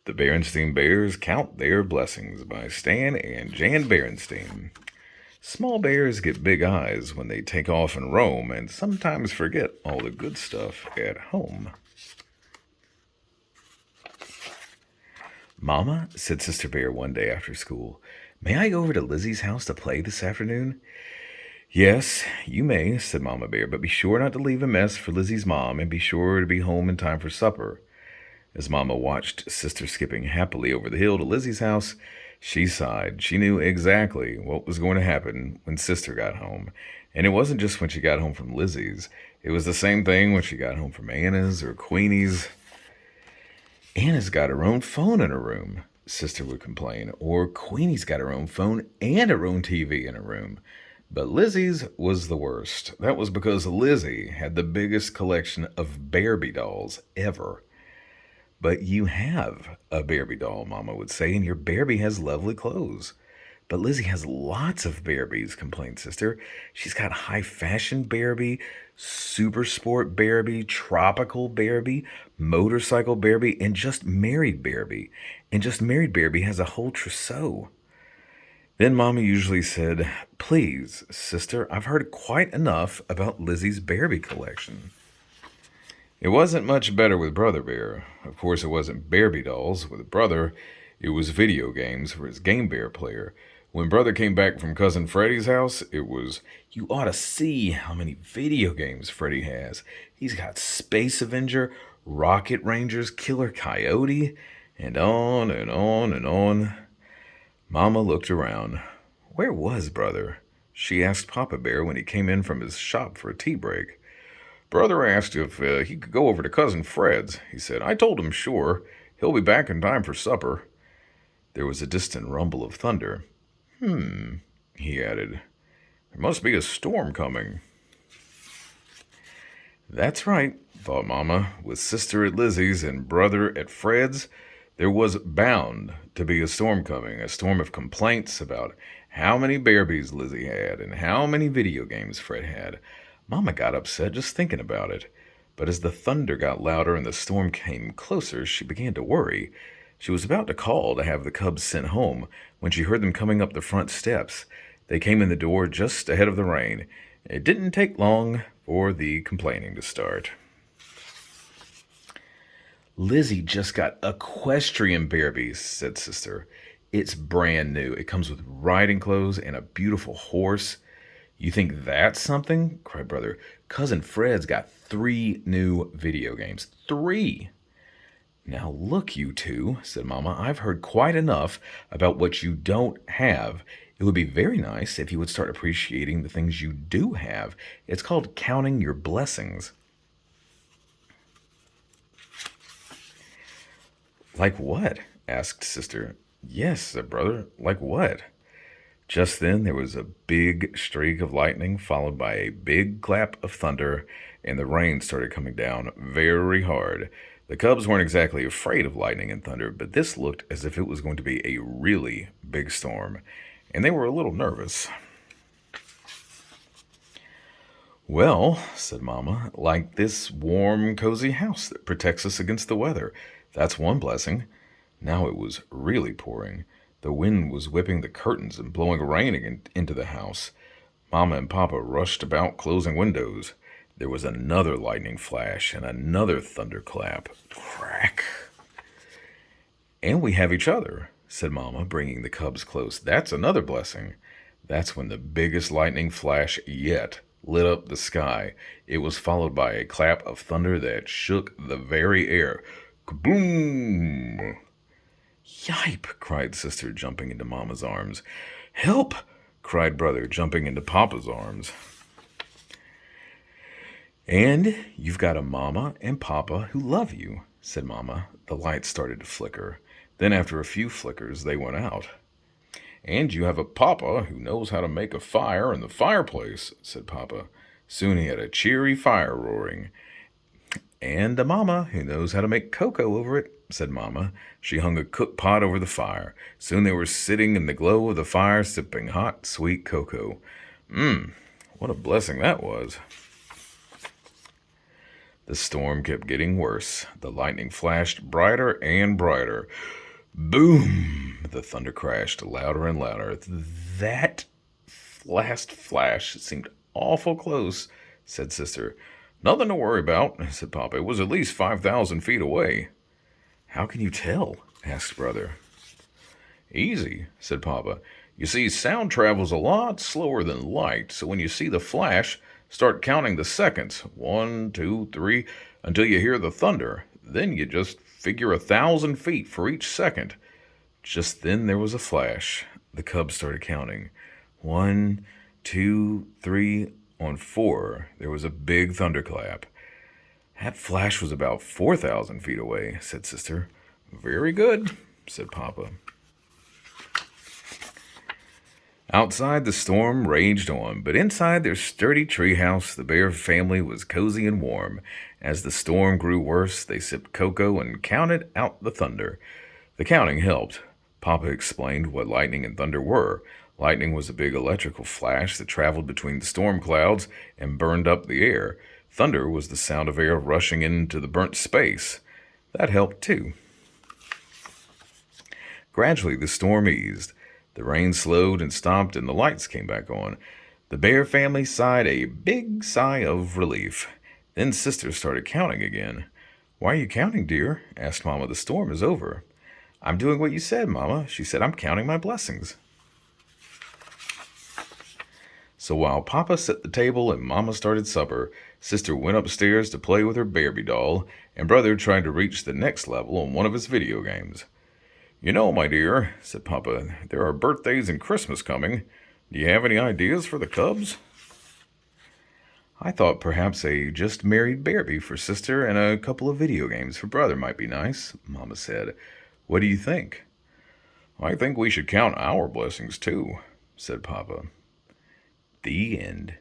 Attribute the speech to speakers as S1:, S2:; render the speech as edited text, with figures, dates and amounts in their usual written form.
S1: The Berenstain Bears Count Their Blessings by Stan and Jan Berenstain. Small bears get big eyes when they take off and roam and sometimes forget all the good stuff at home. Mama, said Sister Bear one day after school, may I go over to Lizzie's house to play this afternoon? Yes, you may, said Mama Bear, but be sure not to leave a mess for Lizzie's mom and be sure to be home in time for supper. As Mama watched Sister skipping happily over the hill to Lizzie's house, she sighed. She knew exactly what was going to happen when Sister got home. And it wasn't just when she got home from Lizzie's. It was the same thing when she got home from Anna's or Queenie's. Anna's got her own phone in her room, Sister would complain. Or Queenie's got her own phone and her own TV in her room. But Lizzie's was the worst. That was because Lizzie had the biggest collection of Barbie dolls ever. But you have a Barbie doll, Mama would say, and your Barbie has lovely clothes. But Lizzie has lots of Barbies, complained Sister. She's got high fashion Barbie, super sport Barbie, tropical Barbie, motorcycle Barbie, and just married Barbie. And just married Barbie has a whole trousseau. Then Mama usually said, please, Sister, I've heard quite enough about Lizzie's Barbie collection. It wasn't much better with Brother Bear. Of course, it wasn't Barbie dolls. With Brother, it was video games for his Game Bear player. When Brother came back from Cousin Freddie's house, it was, you ought to see how many video games Freddie has. He's got Space Avenger, Rocket Rangers, Killer Coyote, and on and on and on. Mama looked around. Where was Brother? She asked Papa Bear when he came in from his shop for a tea break. Brother asked if he could go over to Cousin Fred's, he said. I told him sure. He'll be back in time for supper. There was a distant rumble of thunder. He added. There must be a storm coming. That's right, thought Mama. With Sister at Lizzie's and Brother at Fred's, there was bound to be a storm coming, a storm of complaints about how many Barbies Lizzie had and how many video games Fred had. Mama got upset just thinking about it. But as the thunder got louder and the storm came closer, she began to worry. She was about to call to have the cubs sent home when she heard them coming up the front steps. They came in the door just ahead of the rain. It didn't take long for the complaining to start. Lizzie just got equestrian Barbies, said Sister. It's brand new. It comes with riding clothes and a beautiful horse. You think that's something? Cried Brother. Cousin Fred's got 3 new video games. 3! Now look, you two, said Mama. I've heard quite enough about what you don't have. It would be very nice if you would start appreciating the things you do have. It's called counting your blessings. Like what? Asked Sister. Yes, said Brother. Like what? Just then there was a big streak of lightning followed by a big clap of thunder, and the rain started coming down very hard. The cubs weren't exactly afraid of lightning and thunder, but this looked as if it was going to be a really big storm, and they were a little nervous. Well, said Mama, like this warm, cozy house that protects us against the weather. That's one blessing. Now it was really pouring. The wind was whipping the curtains and blowing rain into the house. Mama and Papa rushed about closing windows. There was another lightning flash and another thunderclap. Crack! And we have each other, said Mama, bringing the cubs close. That's another blessing. That's when the biggest lightning flash yet lit up the sky. It was followed by a clap of thunder that shook the very air. Kaboom! Yipe! Cried Sister, jumping into Mama's arms. Help! Cried Brother, jumping into Papa's arms. And you've got a Mama and Papa who love you, said Mama. The lights started to flicker. Then after a few flickers, they went out. And you have a Papa who knows how to make a fire in the fireplace, said Papa. Soon he had a cheery fire roaring. And a Mama who knows how to make cocoa over it, said Mama. She hung a cook pot over the fire. Soon they were sitting in the glow of the fire, sipping hot, sweet cocoa. What a blessing that was. The storm kept getting worse. The lightning flashed brighter and brighter. Boom! The thunder crashed louder and louder. That last flash seemed awful close, said Sister. Nothing to worry about, said Papa. It was at least 5,000 feet away. How can you tell? Asked Brother. Easy, said Papa. You see, sound travels a lot slower than light, so when you see the flash, start counting the seconds. 1, 2, 3, until you hear the thunder. Then you just figure 1,000 feet for each second. Just then there was a flash. The cubs started counting. 1, 2, 3, on 4. There was a big thunderclap. That flash was about 4,000 feet away, said Sister. Very good, said Papa. Outside, the storm raged on, but inside their sturdy treehouse, the bear family was cozy and warm. As the storm grew worse, they sipped cocoa and counted out the thunder. The counting helped. Papa explained what lightning and thunder were. Lightning was a big electrical flash that traveled between the storm clouds and burned up the air. Thunder was the sound of air rushing into the burnt space. That helped too. Gradually, the storm eased. The rain slowed and stopped, and the lights came back on. The bear family sighed a big sigh of relief. Then Sister started counting again. Why are you counting, dear? Asked Mama. The storm is over. I'm doing what you said, Mama. She said, I'm counting my blessings. So while Papa set the table and Mama started supper, Sister went upstairs to play with her Barbie doll, and Brother tried to reach the next level on one of his video games. You know, my dear, said Papa, there are birthdays and Christmas coming. Do you have any ideas for the cubs? I thought perhaps a just married Barbie for Sister and a couple of video games for Brother might be nice, Mama said. What do you think? I think we should count our blessings too, said Papa. The end.